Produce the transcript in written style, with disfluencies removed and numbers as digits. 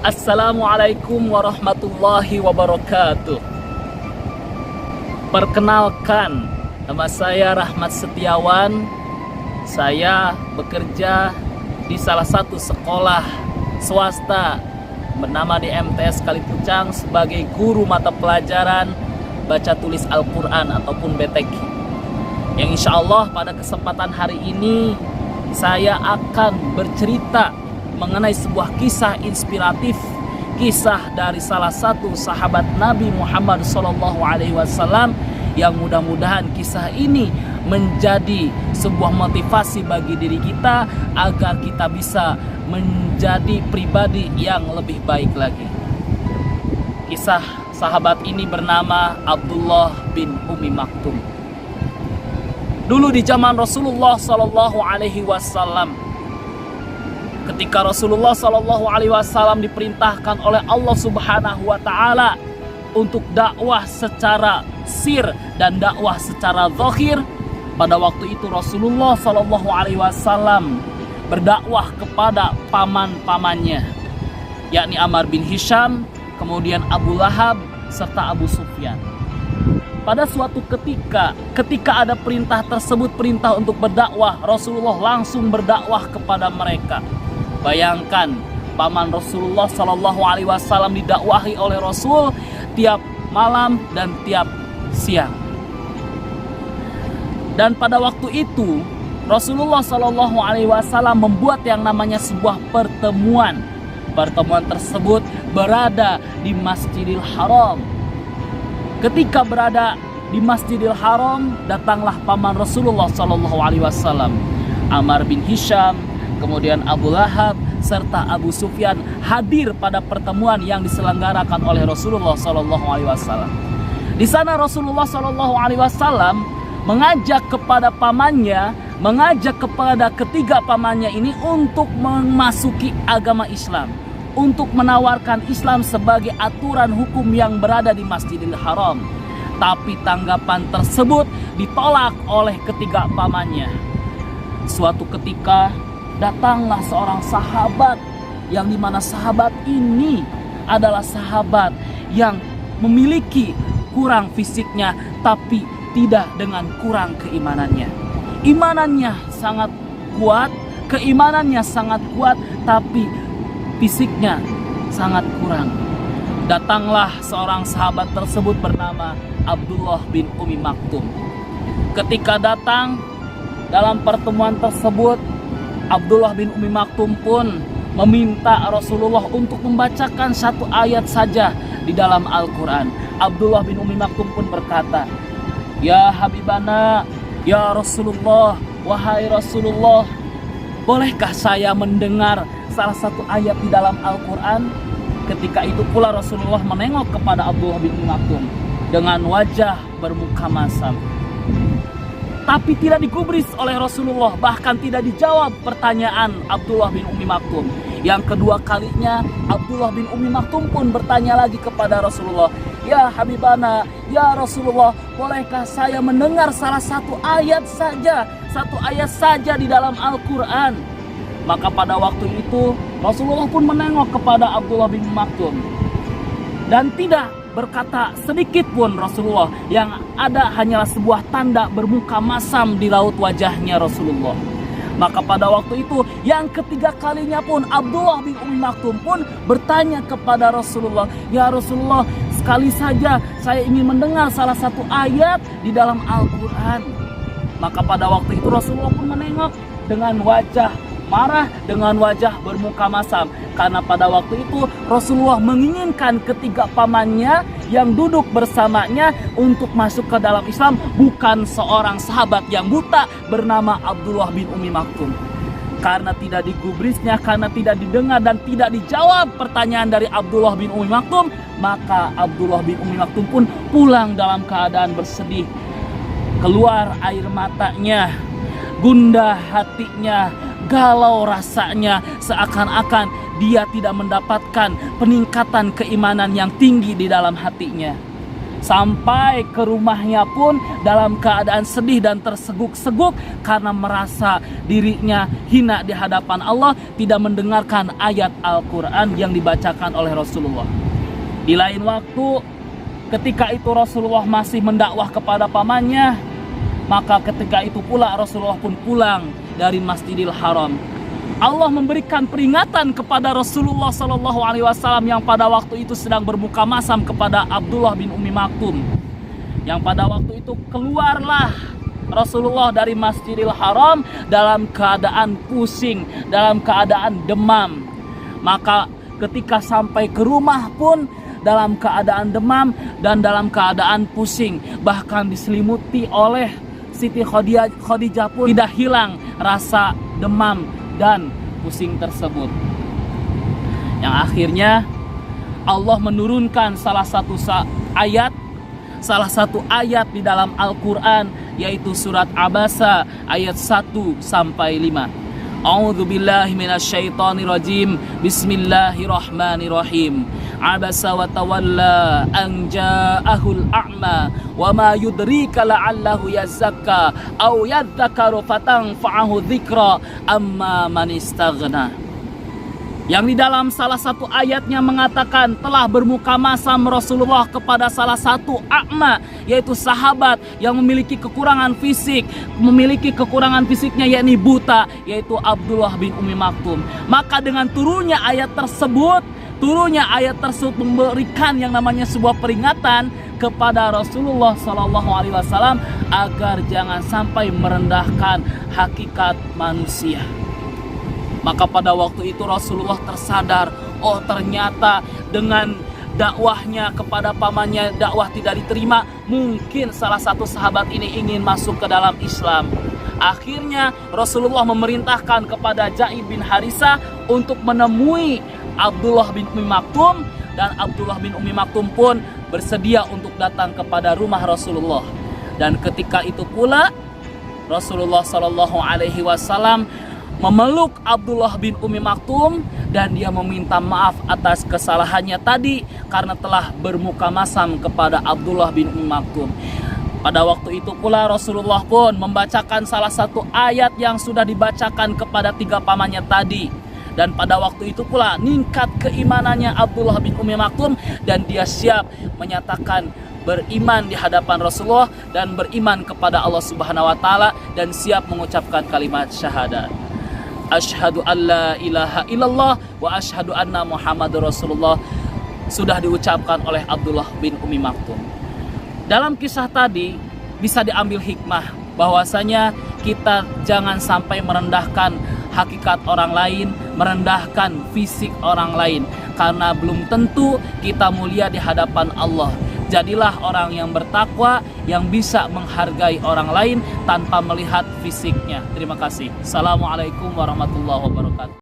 Assalamualaikum warahmatullahi wabarakatuh. Perkenalkan, nama saya Rahmat Setiawan. Saya bekerja di salah satu sekolah swasta bernama di MTS Kalipucang sebagai guru mata pelajaran baca tulis Al-Quran ataupun BTQ. Yang insya Allah pada kesempatan hari ini saya akan bercerita mengenai sebuah kisah inspiratif, kisah dari salah satu sahabat Nabi Muhammad SAW, yang mudah-mudahan kisah ini menjadi sebuah motivasi bagi diri kita agar kita bisa menjadi pribadi yang lebih baik lagi. Kisah sahabat ini bernama Abdullah bin Umi Maktum. Dulu di zaman Rasulullah SAW, ketika Rasulullah SAW diperintahkan oleh Allah Subhanahu wa Ta'ala untuk dakwah secara sir dan dakwah secara zahir, pada waktu itu Rasulullah SAW berdakwah kepada paman-pamannya, yakni Ammar bin Hisham, kemudian Abu Lahab serta Abu Sufyan. Pada suatu ketika ada perintah tersebut, perintah untuk berdakwah, Rasulullah langsung berdakwah kepada mereka. Bayangkan, paman Rasulullah SAW didakwahi oleh Rasul tiap malam dan tiap siang. Dan pada waktu itu Rasulullah SAW membuat yang namanya sebuah pertemuan. Pertemuan tersebut berada di Masjidil Haram. Ketika berada di Masjidil Haram, datanglah paman Rasulullah SAW, Ammar bin Hisham, kemudian Abu Lahab serta Abu Sufyan hadir pada pertemuan yang diselenggarakan oleh Rasulullah SAW. Di sana Rasulullah SAW mengajak kepada pamannya, mengajak kepada ketiga pamannya ini untuk memasuki agama Islam, untuk menawarkan Islam sebagai aturan hukum yang berada di Masjidil Haram. Tapi tanggapan tersebut ditolak oleh ketiga pamannya. Suatu ketika datanglah seorang sahabat, yang dimana sahabat ini adalah sahabat yang memiliki kurang fisiknya, tapi tidak dengan kurang keimanannya. Imanannya sangat kuat, keimanannya sangat kuat, tapi fisiknya sangat kurang. Datanglah seorang sahabat tersebut bernama Abdullah bin Umi Maktum. Ketika datang dalam pertemuan tersebut, Abdullah bin Umi Maktum pun meminta Rasulullah untuk membacakan satu ayat saja di dalam Al-Quran. Abdullah bin Umi Maktum pun berkata, "Ya Habibana, ya Rasulullah, wahai Rasulullah, bolehkah saya mendengar salah satu ayat di dalam Al-Quran?" Ketika itu pula Rasulullah menengok kepada Abdullah bin Umi Maktum dengan wajah bermuka masam. Tapi tidak digubris oleh Rasulullah, bahkan tidak dijawab pertanyaan Abdullah bin Umi Maktum. Yang kedua kalinya Abdullah bin Umi Maktum pun bertanya lagi kepada Rasulullah, "Ya Habibana, ya Rasulullah, bolehkah saya mendengar salah satu ayat saja di dalam Al-Quran?" Maka pada waktu itu Rasulullah pun menengok kepada Abdullah bin Umi Maktum dan tidak berkata sedikit pun Rasulullah, yang ada hanyalah sebuah tanda bermuka masam di raut wajahnya Rasulullah. Maka pada waktu itu yang ketiga kalinya pun Abdullah bin Umi Maktum pun bertanya kepada Rasulullah, "Ya Rasulullah, sekali saja saya ingin mendengar salah satu ayat di dalam Al-Quran." Maka pada waktu itu Rasulullah pun menengok dengan wajah marah, dengan wajah bermuka masam, karena pada waktu itu Rasulullah menginginkan ketiga pamannya yang duduk bersamanya untuk masuk ke dalam Islam, bukan seorang sahabat yang buta bernama Abdullah bin Umi Maktum. Karena tidak digubrisnya, karena tidak didengar dan tidak dijawab pertanyaan dari Abdullah bin Umi Maktum, maka Abdullah bin Umi Maktum pun pulang dalam keadaan bersedih. Keluar air matanya, gundah hatinya, galau rasanya, seakan-akan dia tidak mendapatkan peningkatan keimanan yang tinggi di dalam hatinya. Sampai ke rumahnya pun dalam keadaan sedih dan terseguk-seguk karena merasa dirinya hina di hadapan Allah, tidak mendengarkan ayat Al-Quran yang dibacakan oleh Rasulullah. Di lain waktu, ketika itu Rasulullah masih mendakwah kepada pamannya, maka ketika itu pula Rasulullah pun pulang dari Masjidil Haram. Allah memberikan peringatan kepada Rasulullah SAW yang pada waktu itu sedang bermuka masam kepada Abdullah bin Ummi Maktum. Yang pada waktu itu keluarlah Rasulullah dari Masjidil Haram dalam keadaan pusing, dalam keadaan demam. Maka ketika sampai ke rumah pun dalam keadaan demam dan dalam keadaan pusing. Bahkan diselimuti oleh Siti Khadijah pun tidak hilang rasa demam dan pusing tersebut. Yang akhirnya Allah menurunkan salah satu ayat di dalam Al-Quran, yaitu surat Abasa ayat 1-5. A'udzu billahi minasyaitonir rajim. Bismillahirrahmanirrahim. Abasa wa tawalla an ja'ahul a'ma wa ma yudrika la'allahu yazakka aw yadzakaru fatanfa'ahu dzikra amma man istaghna. Yang di dalam salah satu ayatnya mengatakan telah bermuka masam Rasulullah kepada salah satu a'ma, yaitu sahabat yang memiliki kekurangan fisik, memiliki kekurangan fisiknya yakni buta, yaitu Abdullah bin Ummi Maktum. Maka dengan turunnya ayat tersebut memberikan yang namanya sebuah peringatan kepada Rasulullah SAW agar jangan sampai merendahkan hakikat manusia. Maka pada waktu itu Rasulullah tersadar, oh ternyata dengan dakwahnya kepada pamannya dakwah tidak diterima, mungkin salah satu sahabat ini ingin masuk ke dalam Islam. Akhirnya Rasulullah memerintahkan kepada Zaid bin Harisah untuk menemui Abdullah bin Ummi Maktum, dan Abdullah bin Ummi Maktum pun bersedia untuk datang kepada rumah Rasulullah. Dan ketika itu pula Rasulullah SAW memeluk Abdullah bin Ummi Maktum dan dia meminta maaf atas kesalahannya tadi karena telah bermuka masam kepada Abdullah bin Ummi Maktum. Pada waktu itu pula Rasulullah pun membacakan salah satu ayat yang sudah dibacakan kepada tiga pamannya tadi. Dan pada waktu itu pula ningkat keimanannya Abdullah bin Ummi Maktum dan dia siap menyatakan beriman di hadapan Rasulullah dan beriman kepada Allah Subhanahu wa taala dan siap mengucapkan kalimat syahadat. Asyhadu an la ilaha illallah wa asyhadu anna Muhammadur Rasulullah sudah diucapkan oleh Abdullah bin Ummi Maktum. Dalam kisah tadi bisa diambil hikmah bahwasanya kita jangan sampai merendahkan hakikat orang lain, merendahkan fisik orang lain, karena belum tentu kita mulia di hadapan Allah. Jadilah orang yang bertakwa, yang bisa menghargai orang lain tanpa melihat fisiknya. Terima kasih. Assalamualaikum warahmatullahi wabarakatuh.